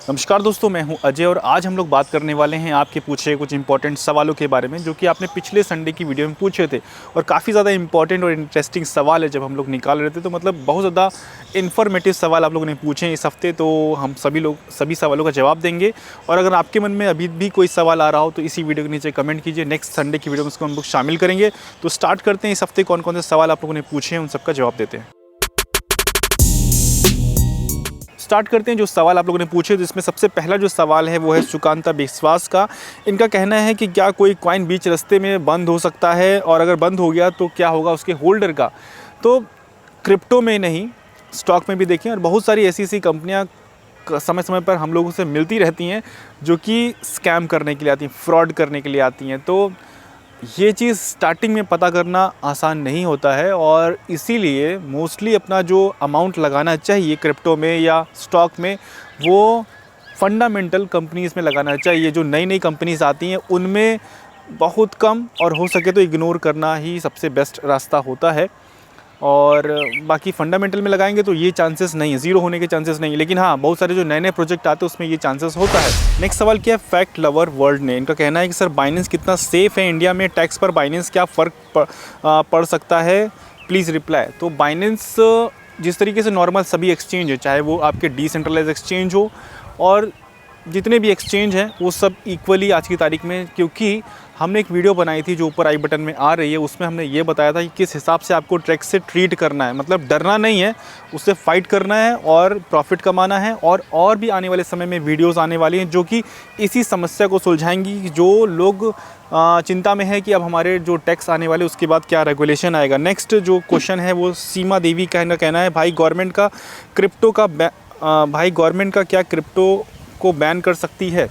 नमस्कार दोस्तों, मैं हूं अजय और आज हम लोग बात करने वाले हैं आपके पूछे कुछ इंपॉर्टेंट सवालों के बारे में जो कि आपने पिछले संडे की वीडियो में पूछे थे। और काफ़ी ज़्यादा इंपॉर्टेंट और इंटरेस्टिंग सवाल है जब हम लोग निकाल रहे थे, तो मतलब बहुत ज़्यादा इन्फॉर्मेटिव सवाल आप लोगों ने पूछे हैं इस हफ्ते। तो हम सभी सवालों का जवाब देंगे। और अगर आपके मन में अभी भी कोई सवाल आ रहा हो तो इसी वीडियो के नीचे कमेंट कीजिए, नेक्स्ट संडे की वीडियो में उसको हम लोग शामिल करेंगे। तो स्टार्ट करते हैं, इस हफ्ते कौन कौन से सवाल आप लोगों ने पूछे हैं उन सबका जवाब देते हैं। स्टार्ट करते हैं जो सवाल आप लोगों ने पूछे, तो इसमें सबसे पहला जो सवाल है वो है सुकांता विश्वास का। इनका कहना है कि क्या कोई कॉइन बीच रास्ते में बंद हो सकता है, और अगर बंद हो गया तो क्या होगा उसके होल्डर का। तो क्रिप्टो में नहीं, स्टॉक में भी देखें, और बहुत सारी ऐसी कंपनियां समय समय पर हम लोगों से मिलती रहती हैं जो कि स्कैम करने के लिए आती हैं, फ्रॉड करने के लिए आती हैं। तो ये चीज़ स्टार्टिंग में पता करना आसान नहीं होता है, और इसीलिए मोस्टली अपना जो अमाउंट लगाना चाहिए क्रिप्टो में या स्टॉक में, वो फंडामेंटल कंपनीज़ में लगाना चाहिए। जो नई नई कंपनीज़ आती हैं उनमें बहुत कम, और हो सके तो इग्नोर करना ही सबसे बेस्ट रास्ता होता है। और बाकी फंडामेंटल में लगाएंगे तो ये चांसेस नहीं है, ज़ीरो होने के चांसेस नहीं है। लेकिन हाँ, बहुत सारे जो नए नए प्रोजेक्ट आते हैं उसमें ये चांसेस होता है। नेक्स्ट सवाल क्या है, फैक्ट लवर वर्ल्ड ने। इनका कहना है कि सर बाइनेंस कितना सेफ़ है इंडिया में, टैक्स पर बाइनेंस क्या फ़र्क पड़ सकता है, प्लीज़ रिप्लाई। तो बाइनेंस जिस तरीके से नॉर्मल सभी एक्सचेंज है, चाहे वो आपके डिसेंट्रलाइज एक्सचेंज हो और जितने भी एक्सचेंज हैं, वो सब इक्वली आज की तारीख में, क्योंकि हमने एक वीडियो बनाई थी जो ऊपर आई बटन में आ रही है, उसमें हमने ये बताया था कि किस हिसाब से आपको टैक्स से ट्रीट करना है। मतलब डरना नहीं है, उससे फाइट करना है और प्रॉफिट कमाना है। और भी आने वाले समय में वीडियोस आने वाली हैं जो कि इसी समस्या को सुलझाएंगी। जो लोग चिंता में है कि अब हमारे जो टैक्स आने वाले उसके बाद क्या रेगुलेशन आएगा। नेक्स्ट जो क्वेश्चन है वो सीमा देवी का कहना है, भाई गवर्नमेंट का क्या क्रिप्टो को बैन कर सकती है।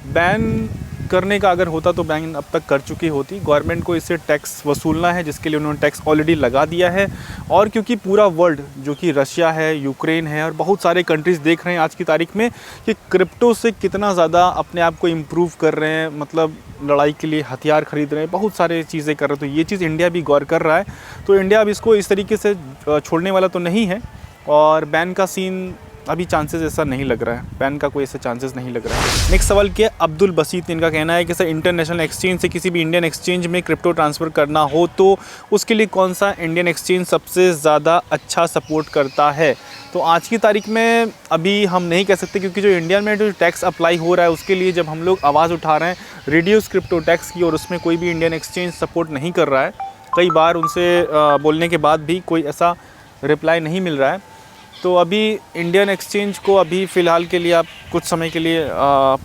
बैन करने का अगर होता तो बैन अब तक कर चुकी होती। गवर्नमेंट को इससे टैक्स वसूलना है, जिसके लिए उन्होंने टैक्स ऑलरेडी लगा दिया है। और क्योंकि पूरा वर्ल्ड, जो कि रशिया है, यूक्रेन है और बहुत सारे कंट्रीज़ देख रहे हैं आज की तारीख में कि क्रिप्टो से कितना ज़्यादा अपने आप को इम्प्रूव कर रहे हैं, मतलब लड़ाई के लिए हथियार खरीद रहे हैं, बहुत सारे चीज़ें कर रहे हैं। तो ये चीज़ इंडिया भी गौर कर रहा है। तो इंडिया अब इसको इस तरीके से छोड़ने वाला तो नहीं है, और बैन का सीन अभी चांसेस ऐसा नहीं लग रहा है, बैन का कोई ऐसा चांसेस नहीं लग रहा है। नेक्स्ट सवाल क्या है, अब्दुल बसीत, इनका कहना है कि सर इंटरनेशनल एक्सचेंज से किसी भी इंडियन एक्सचेंज में क्रिप्टो ट्रांसफ़र करना हो तो उसके लिए कौन सा इंडियन एक्सचेंज सबसे ज़्यादा अच्छा सपोर्ट करता है। तो आज की तारीख में अभी हम नहीं कह सकते, क्योंकि जो इंडिया में जो टैक्स अप्लाई हो रहा है उसके लिए जब हम लोग आवाज़ उठा रहे हैं रिड्यूस क्रिप्टो टैक्स की, और उसमें कोई भी इंडियन एक्सचेंज सपोर्ट नहीं कर रहा है। कई बार उनसे बोलने के बाद भी कोई ऐसा रिप्लाई नहीं मिल रहा है। तो अभी इंडियन एक्सचेंज को अभी फ़िलहाल के लिए आप कुछ समय के लिए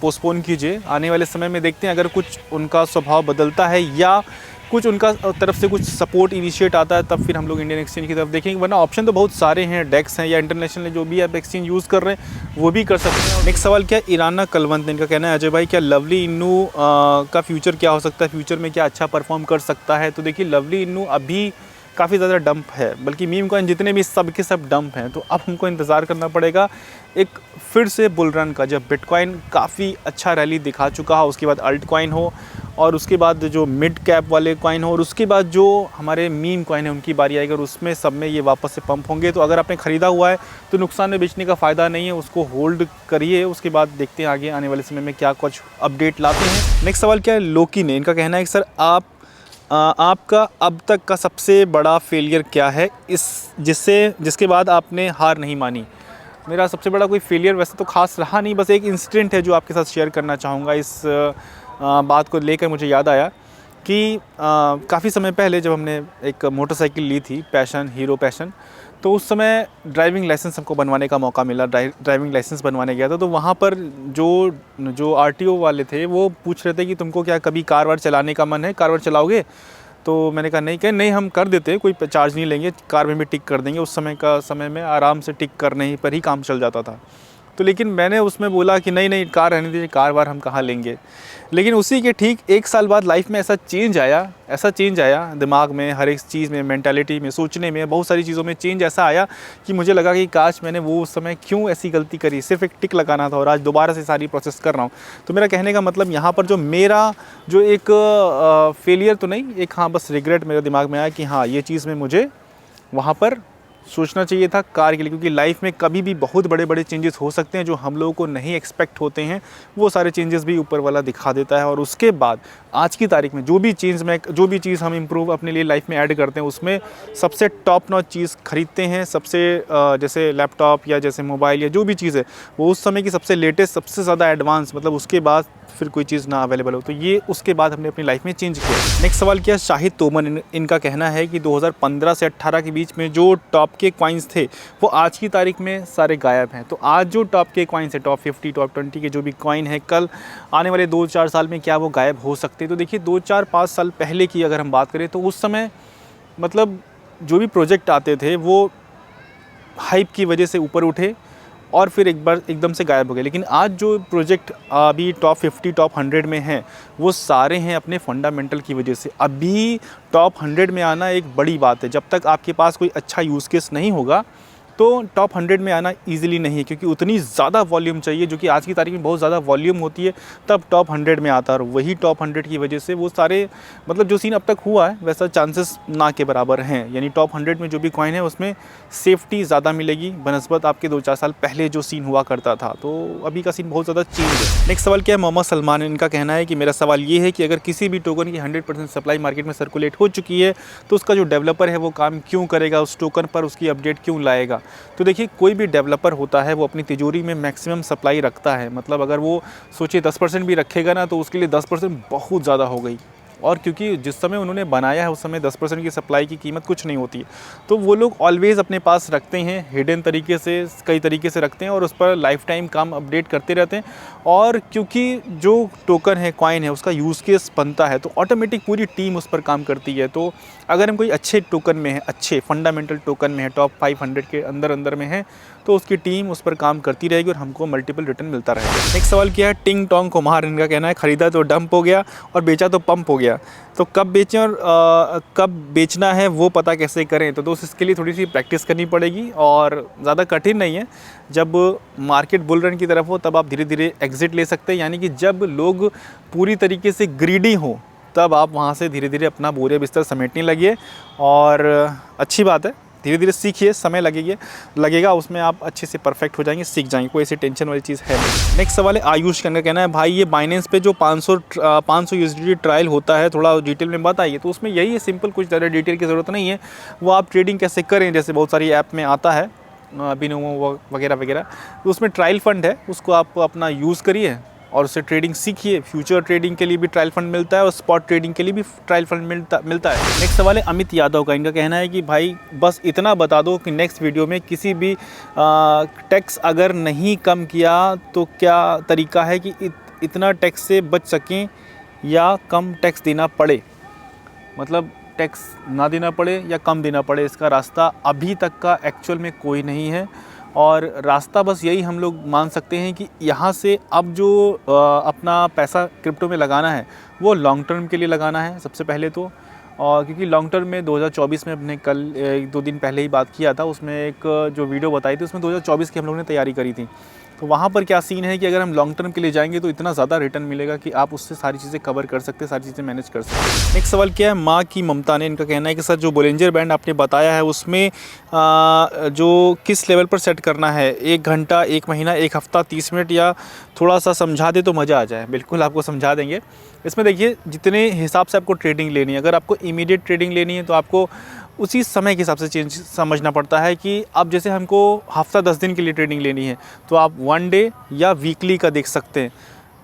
पोस्टपोन कीजिए। आने वाले समय में देखते हैं, अगर कुछ उनका स्वभाव बदलता है या कुछ उनका तरफ से कुछ सपोर्ट इनिशिएट आता है, तब फिर हम लोग इंडियन एक्सचेंज की तरफ देखेंगे। वरना ऑप्शन तो बहुत सारे हैं, डेक्स हैं या इंटरनेशनल जो भी आप एक्सचेंज यूज़ कर रहे हैं वो भी कर सकते हैं। नेक्स्ट सवाल क्या है, ईराना कलवंत, इनका कहना है, अजय भाई क्या लवली इन्नू का फ्यूचर क्या हो सकता है, फ्यूचर में क्या अच्छा परफॉर्म कर सकता है। तो देखिए, लवली इन्नू अभी काफ़ी ज़्यादा डंप है, बल्कि मीम कॉइन जितने भी सब के सब डंप हैं। तो अब हमको इंतज़ार करना पड़ेगा एक फिर से बुल रन का, जब बिटकॉइन काफ़ी अच्छा रैली दिखा चुका हो, उसके बाद अल्ट कॉइन हो, और उसके बाद जो मिड कैप वाले कॉइन हो, और उसके बाद जो हमारे मीम कॉइन है उनकी बारी आएगी, और उसमें सब में ये वापस से पंप होंगे। तो अगर आपने ख़रीदा हुआ है तो नुकसान में बेचने का फ़ायदा नहीं है, उसको होल्ड करिए। उसके बाद देखते हैं आगे आने वाले समय में क्या कुछ अपडेट लाते हैं। नेक्स्ट सवाल क्या है, लोकी ने, इनका कहना है कि सर आपका अब तक का सबसे बड़ा फेलियर क्या है, जिसके बाद आपने हार नहीं मानी। मेरा सबसे बड़ा कोई फेलियर वैसे तो खास रहा नहीं, बस एक इंसिडेंट है जो आपके साथ शेयर करना चाहूँगा। इस बात को लेकर मुझे याद आया कि काफ़ी समय पहले जब हमने एक मोटरसाइकिल ली थी, पैशन, हीरो पैशन, तो उस समय ड्राइविंग लाइसेंस हमको बनवाने का मौका मिला। ड्राइविंग लाइसेंस बनवाने गया था, तो वहाँ पर जो आरटीओ वाले थे वो पूछ रहे थे कि तुमको क्या कभी कार वार चलाने का मन है, कार वार चलाओगे। तो मैंने कहा नहीं, कहे नहीं हम कर देते, कोई चार्ज नहीं लेंगे, कार में भी टिक कर देंगे। उस समय में आराम से टिक करने पर ही काम चल जाता था। तो लेकिन मैंने उसमें बोला कि नहीं कार रहने दीजिए, कार वार हम कहाँ लेंगे। लेकिन उसी के ठीक 1 साल बाद लाइफ में ऐसा चेंज आया दिमाग में, हर एक चीज़ में, मेंटालिटी में, सोचने में, बहुत सारी चीज़ों में चेंज ऐसा आया कि मुझे लगा कि काश मैंने वो उस समय क्यों ऐसी गलती करी, सिर्फ एक टिक लगाना था, और आज दोबारा से सारी प्रोसेस कर रहा हूँ। तो मेरा कहने का मतलब यहाँ पर जो एक फेलियर तो नहीं, एक हाँ बस रिग्रेट मेरे दिमाग में आया कि हाँ ये चीज़ में मुझे वहाँ पर सोचना चाहिए था कार के लिए, क्योंकि लाइफ में कभी भी बहुत बड़े बड़े चेंजेस हो सकते हैं जो हम लोगों को नहीं एक्सपेक्ट होते हैं, वो सारे चेंजेस भी ऊपर वाला दिखा देता है। और उसके बाद आज की तारीख में जो भी चीज़ हम इम्प्रूव अपने लिए लाइफ में ऐड करते हैं, उसमें सबसे टॉप नॉच चीज़ खरीदते हैं, सबसे जैसे लैपटॉप या जैसे मोबाइल या जो भी चीज़ है वो उस समय की सबसे लेटेस्ट, सबसे ज़्यादा एडवांस, मतलब उसके बाद फिर कोई चीज़ ना अवेलेबल हो, तो ये उसके बाद हमने अपनी लाइफ में चेंज किया। नेक्स्ट सवाल क्या, शाहिद तोमर, इनका कहना है कि 2015 से 18 के बीच में जो टॉप के कॉइन्स थे वो आज की तारीख में सारे गायब हैं। तो आज जो टॉप के कॉइन्स है, टॉप 50 टॉप 20 के जो भी कॉइन है, कल आने वाले 2-4 साल में क्या वो गायब हो सकते हैं? तो देखिए 2-4-5 साल पहले की अगर हम बात करें तो उस समय मतलब जो भी प्रोजेक्ट आते थे वो हाइप की वजह से ऊपर उठे और फिर एक बार एकदम से गायब हो गए। लेकिन आज जो प्रोजेक्ट अभी टॉप 50 टॉप 100 में हैं वो सारे हैं अपने फंडामेंटल की वजह से। अभी टॉप 100 में आना एक बड़ी बात है। जब तक आपके पास कोई अच्छा यूज़ केस नहीं होगा तो टॉप 100 में आना ईजिली नहीं है, क्योंकि उतनी ज़्यादा वॉल्यूम चाहिए, जो कि आज की तारीख में बहुत ज़्यादा वॉल्यूम होती है तब टॉप 100 में आता है। और वही टॉप 100 की वजह से वो सारे मतलब जो सीन अब तक हुआ है वैसा चांसेस ना के बराबर हैं। यानी टॉप 100 में जो भी कॉइन है उसमें सेफ्टी ज़्यादा मिलेगी बनस्बत आपके 2-4 साल पहले जो सीन हुआ करता था। तो अभी का सीन बहुत ज़्यादा चेंज है। नेक्स्ट सवाल क्या है, मोहम्मद सलमान, इनका कहना है कि मेरा सवाल ये है कि अगर किसी भी टोकन की 100% सप्लाई मार्केट में सर्कुलेट हो चुकी है तो उसका जो डेवलपर है वो काम क्यों करेगा, उस टोकन पर उसकी अपडेट क्यों लाएगा? तो देखिए कोई भी डेवलपर होता है वो अपनी तिजोरी में मैक्सिमम सप्लाई रखता है। मतलब अगर वो सोचिए 10% भी रखेगा ना तो उसके लिए 10% बहुत ज़्यादा हो गई। और क्योंकि जिस समय उन्होंने बनाया है उस समय 10% की सप्लाई की कीमत कुछ नहीं होती है, तो वो लोग ऑलवेज़ अपने पास रखते हैं, हिडन तरीके से कई तरीके से रखते हैं और उस पर लाइफ टाइम काम अपडेट करते रहते हैं। और क्योंकि जो टोकन है, कॉइन है, उसका यूज़ केस बनता है तो ऑटोमेटिक पूरी टीम उस पर काम करती है। तो अगर हम कोई अच्छे टोकन में है, अच्छे फंडामेंटल टोकन में है, टॉप 500 के अंदर में है, तो उसकी टीम उस पर काम करती रहेगी और हमको मल्टीपल रिटर्न मिलता रहेगा। नेक्स्ट सवाल क्या है, टिंग टोंग कुमार, इनका कहना है खरीदा तो डंप हो गया और बेचा तो पंप हो गया, तो कब बेचें और कब बेचना है वो पता कैसे करें? तो दोस्त इसके लिए थोड़ी सी प्रैक्टिस करनी पड़ेगी और ज़्यादा कठिन नहीं है। जब मार्केट बुल रन की तरफ हो तब आप धीरे धीरे एग्जिट ले सकते हैं, यानी कि जब लोग पूरी तरीके से ग्रीडी हो तब आप वहाँ से धीरे धीरे अपना बोरिया बिस्तर समेटने लगिए। और अच्छी बात है, धीरे धीरे सीखिए, समय लगेगा, उसमें आप अच्छे से परफेक्ट हो जाएंगे, सीख जाएंगे, कोई ऐसी टेंशन वाली चीज़ है नहीं। नेक्स्ट सवाल है आयुष का कहना है भाई ये बाइनेंस पे जो 500 USDT ट्रायल होता है थोड़ा डिटेल में बताइए। तो उसमें यही है सिंपल, कुछ ज़्यादा डिटेल की ज़रूरत नहीं है। वो आप ट्रेडिंग कैसे करें, जैसे बहुत सारी ऐप में आता है बिनोमो वगैरह वगैरह, तो उसमें ट्रायल फंड है, उसको आप अपना यूज़ करिए और उससे ट्रेडिंग सीखिए। फ्यूचर ट्रेडिंग के लिए भी ट्रायल फंड मिलता है और स्पॉट ट्रेडिंग के लिए भी ट्रायल फंड मिलता है। नेक्स्ट सवाल है अमित यादव का, इनका कहना है कि भाई बस इतना बता दो कि नेक्स्ट वीडियो में किसी भी टैक्स अगर नहीं कम किया तो क्या तरीका है कि इतना टैक्स से बच सकें या कम टैक्स देना पड़े, मतलब टैक्स ना देना पड़े या कम देना पड़े, इसका रास्ता अभी तक का एक्चुअल में कोई नहीं है। और रास्ता बस यही हम लोग मान सकते हैं कि यहाँ से अब जो अपना पैसा क्रिप्टो में लगाना है वो लॉन्ग टर्म के लिए लगाना है सबसे पहले तो। और क्योंकि लॉन्ग टर्म में 2024 में अपने कल 1-2 दिन पहले ही बात किया था, उसमें एक जो वीडियो बताई थी उसमें 2024 की हम लोगों ने तैयारी करी थी। तो वहाँ पर क्या सीन है कि अगर हम लॉन्ग टर्म के लिए जाएंगे तो इतना ज़्यादा रिटर्न मिलेगा कि आप उससे सारी चीज़ें कवर कर सकते हैं, सारी चीज़ें मैनेज कर सकते हैं। नेक्स्ट सवाल क्या है, माँ की ममता ने, इनका कहना है कि सर जो बोलिंजर बैंड आपने बताया है उसमें जो किस लेवल पर सेट करना है, 1 घंटा, 1 महीना, 1 हफ्ता, 30 मिनट, या थोड़ा सा समझा दे तो मज़ा आ जाए। बिल्कुल आपको समझा देंगे। इसमें देखिए जितने हिसाब से आपको ट्रेडिंग लेनी है, अगर आपको इमीडिएट ट्रेडिंग लेनी है तो आपको उसी समय के हिसाब से चेंज समझना पड़ता है कि अब जैसे हमको हफ्ता 10 दिन के लिए ट्रेडिंग लेनी है तो आप 1 डे या वीकली का देख सकते हैं।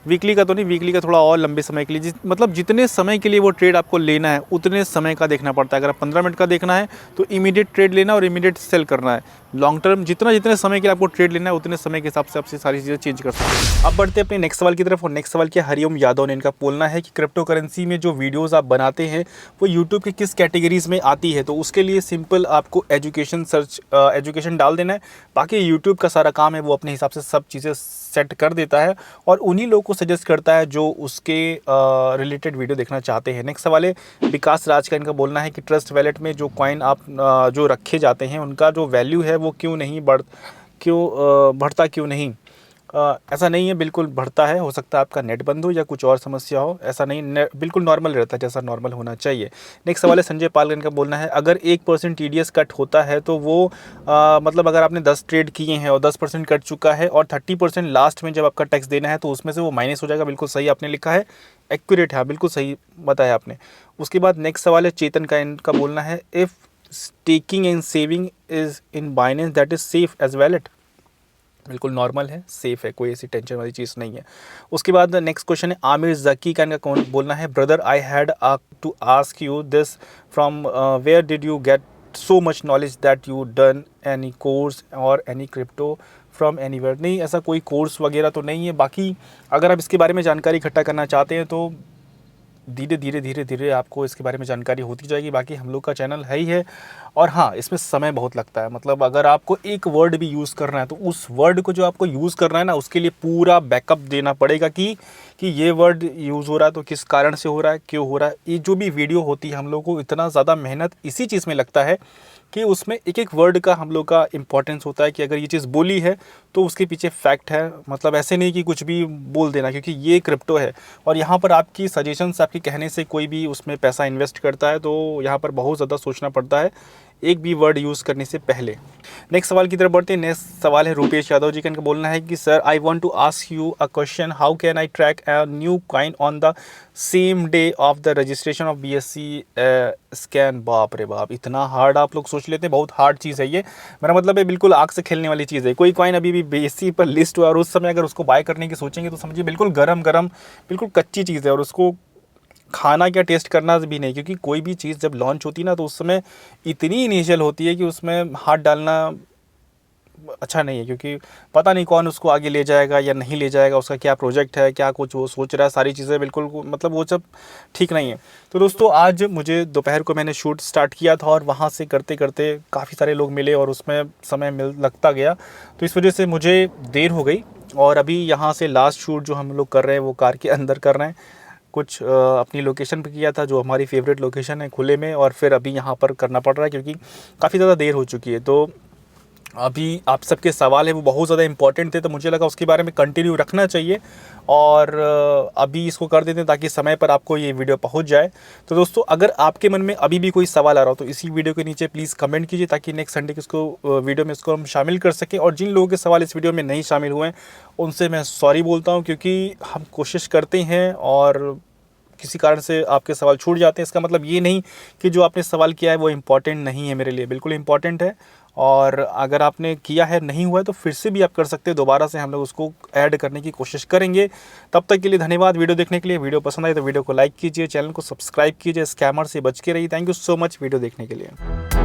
वीकली का तो नहीं, वीकली का थोड़ा और लंबे समय के लिए, मतलब जितने समय के लिए वो ट्रेड आपको लेना है उतने समय का देखना पड़ता है। अगर आप 15 मिनट का देखना है तो इमीडिएट ट्रेड लेना और इमीडिएट सेल करना है। लॉन्ग टर्म जितने समय के लिए आपको ट्रेड लेना है उतने समय के हिसाब से आपसे सारी चीज़ें चेंज कर सकते हैं। अब बढ़ते हैं अपने नेक्स्ट सवाल की तरफ। और नेक्स्ट सवाल क्या, हरिओम यादव ने, इनका बोलना है कि क्रिप्टो करेंसी में जो वीडियोज़ आप बनाते हैं वो यूट्यूब की किस कैटेगरीज़ में आती है? तो उसके लिए सिंपल आपको एजुकेशन डाल देना है, बाकी यूट्यूब का सारा काम है वो अपने हिसाब से सब चीज़ें सेट कर देता है और उन्हीं लोगों को सजेस्ट करता है जो उसके रिलेटेड वीडियो देखना चाहते हैं। नेक्स्ट सवाल है विकास राज का, इनका बोलना है कि ट्रस्ट वैलेट में जो कॉइन आप जो रखे जाते हैं उनका जो वैल्यू है वो क्यों बढ़ता क्यों नहीं? ऐसा नहीं है, बिल्कुल बढ़ता है, हो सकता है आपका नेट बंद हो या कुछ और समस्या हो, ऐसा नहीं, बिल्कुल नॉर्मल रहता है जैसा नॉर्मल होना चाहिए। नेक्स्ट सवाल है संजय पालगन का बोलना है, अगर 1% TDS कट होता है तो वो मतलब अगर आपने 10 ट्रेड किए हैं और 10% कट चुका है और 30% लास्ट में जब आपका टैक्स देना है तो उसमें से वो माइनस हो जाएगा। बिल्कुल सही आपने लिखा है, एक्यूरेट है, बिल्कुल सही बताया आपने। उसके बाद नेक्स्ट सवाल है चेतन का, इनका बोलना है, if staking and saving is in Binance that is safe as wallet. बिल्कुल नॉर्मल है, सेफ़ है, कोई ऐसी टेंशन वाली चीज़ नहीं है। उसके बाद नेक्स्ट क्वेश्चन है आमिर ज़की का, इनका कौन बोलना है, brother I had to ask you this from where did you get so much knowledge that you done any course और एनी क्रिप्टो फ्रॉम एनीवेयर। नहीं, ऐसा कोई कोर्स वगैरह तो नहीं है। बाकी अगर आप इसके बारे में जानकारी इकट्ठा करना चाहते हैं तो धीरे धीरे आपको इसके बारे में जानकारी होती जाएगी। बाकी हम लोग का चैनल है ही है। और हाँ, इसमें समय बहुत लगता है, मतलब अगर आपको एक वर्ड भी यूज़ करना है तो उस वर्ड को जो आपको यूज़ करना है ना, उसके लिए पूरा बैकअप देना पड़ेगा कि ये वर्ड यूज़ हो रहा है तो किस कारण से हो रहा है, क्यों हो रहा है। ये जो भी वीडियो होती है, हम लोग को इतना ज़्यादा मेहनत इसी चीज़ में लगता है कि उसमें एक एक वर्ड का हम लोग का इम्पोर्टेंस होता है कि अगर ये चीज़ बोली है तो उसके पीछे फैक्ट है। मतलब ऐसे नहीं कि कुछ भी बोल देना, क्योंकि ये क्रिप्टो है और यहाँ पर आपकी सजेशंस, आपके कहने से कोई भी उसमें पैसा इन्वेस्ट करता है तो यहाँ पर बहुत ज़्यादा सोचना पड़ता है एक भी वर्ड यूज़ करने से पहले। नेक्स्ट सवाल की तरफ बढ़ते हैं। नेक्स्ट सवाल है रूपेश यादव जी का, इनका बोलना है कि sir I want to ask you a question, how can I track a new coin on the same day of the registration of BSC scan. बाप रे बाप, इतना हार्ड आप लोग सोच लेते हैं, बहुत हार्ड चीज़ है ये। मेरा मतलब है बिल्कुल आग से खेलने वाली चीज़ है। कोई कॉइन अभी भी BSC पर लिस्ट हुआ और उस समय अगर उसको बाय करने की सोचेंगे तो समझिए बिल्कुल गरम गरम, बिल्कुल कच्ची चीज़ है और उसको खाना क्या, टेस्ट करना भी नहीं। क्योंकि कोई भी चीज़ जब लॉन्च होती है ना तो उस समय इतनी इनिशियल होती है कि उसमें हाथ डालना अच्छा नहीं है, क्योंकि पता नहीं कौन उसको आगे ले जाएगा या नहीं ले जाएगा, उसका क्या प्रोजेक्ट है, क्या कुछ वो सोच रहा है, सारी चीज़ें बिल्कुल मतलब वो सब ठीक नहीं है। तो दोस्तों आज मुझे दोपहर को मैंने शूट स्टार्ट किया था और वहाँ से करते करते काफ़ी सारे लोग मिले और उसमें समय लगता गया, तो इस वजह से मुझे देर हो गई। और अभी यहाँ से लास्ट शूट जो हम लोग कर रहे हैं वो कार के अंदर कर रहे हैं। कुछ अपनी लोकेशन पे किया था जो हमारी फेवरेट लोकेशन है खुले में, और फिर अभी यहाँ पर करना पड़ रहा है क्योंकि काफ़ी ज़्यादा देर हो चुकी है। तो अभी आप सबके सवाल है वो बहुत ज़्यादा इंपॉर्टेंट थे, तो मुझे लगा उसके बारे में कंटिन्यू रखना चाहिए और अभी इसको कर देते हैं ताकि समय पर आपको ये वीडियो पहुंच जाए। तो दोस्तों अगर आपके मन में अभी भी कोई सवाल आ रहा हो तो इसी वीडियो के नीचे प्लीज़ कमेंट कीजिए ताकि नेक्स्ट संडे की इसको वीडियो में इसको हम शामिल कर सकें। और जिन लोगों के सवाल इस वीडियो में नहीं शामिल हुए हैं उनसे मैं सॉरी बोलता हूँ, क्योंकि हम कोशिश करते हैं और किसी कारण से आपके सवाल छूट जाते हैं। इसका मतलब ये नहीं कि जो आपने सवाल किया है वो इम्पॉर्टेंट नहीं है, मेरे लिए बिल्कुल इम्पॉर्टेंट है। और अगर आपने किया है, नहीं हुआ है, तो फिर से भी आप कर सकते हैं, दोबारा से हम लोग उसको ऐड करने की कोशिश करेंगे। तब तक के लिए धन्यवाद वीडियो देखने के लिए। वीडियो पसंद आई तो वीडियो को लाइक कीजिए, चैनल को सब्सक्राइब कीजिए, स्कैमर से बच के रहिए। Thank you so much video देखने के लिए।